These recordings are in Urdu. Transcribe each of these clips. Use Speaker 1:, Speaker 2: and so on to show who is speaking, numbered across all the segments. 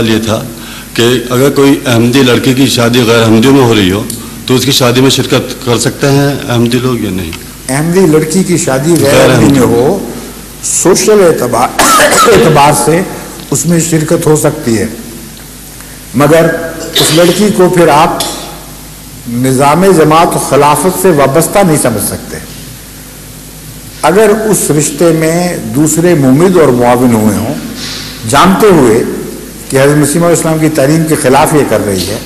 Speaker 1: یہ تھا کہ اگر کوئی احمدی لڑکی کی شادی غیر احمدیوں میں ہو رہی ہو تو اس کی شادی میں شرکت کر سکتے ہیں احمدی لوگ یا نہیں؟
Speaker 2: احمدی لڑکی کی شادی غیر احمدی میں ہو، سوشل اعتبار سے اس میں شرکت ہو سکتی ہے، مگر اس لڑکی کو پھر آپ نظام جماعت و خلافت سے وابستہ نہیں سمجھ سکتے۔ اگر اس رشتے میں دوسرے ممد اور معاون ہوئے ہوں جانتے ہوئے کہ حضرت مسیح علیہ السلام کی تعلیم کے خلاف یہ کر رہی ہے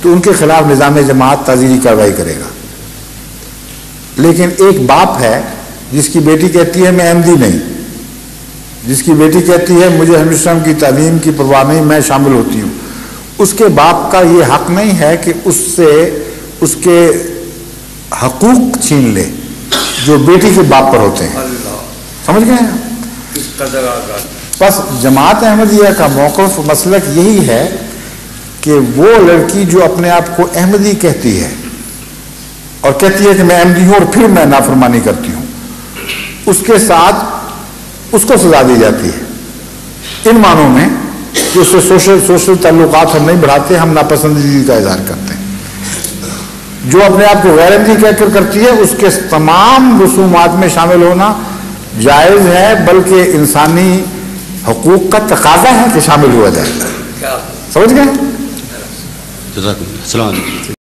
Speaker 2: تو ان کے خلاف نظام جماعت تعزیری کارروائی کرے گا۔ لیکن ایک باپ ہے جس کی بیٹی کہتی ہے میں احمدی نہیں، جس کی بیٹی کہتی ہے مجھے حضرت السلام کی تعلیم کی پرواہ نہیں، میں شامل ہوتی ہوں، اس کے باپ کا یہ حق نہیں ہے کہ اس سے اس کے حقوق چھین لے جو بیٹی کے باپ پر ہوتے ہیں۔ سمجھ گئے ہیں؟ بس جماعت احمدیہ کا موقف مسلک یہی ہے کہ وہ لڑکی جو اپنے آپ کو احمدی کہتی ہے اور کہتی ہے کہ میں احمدی ہوں اور پھر میں نافرمانی کرتی ہوں، اس کے ساتھ اس کو سزا دی جاتی ہے ان معنوں میں کہ اس سے سوشل تعلقات ہم نہیں بڑھاتے، ہم ناپسندیدگی کا اظہار کرتے ہیں۔ جو اپنے آپ کو غیر احمدی کہہ کر کرتی ہے اس کے تمام رسومات میں شامل ہونا جائز ہے، بلکہ انسانی حقوق کا تقاضا ہے کہ شامل ہوا جائے۔ سمجھ گئے؟
Speaker 1: السلام علیکم۔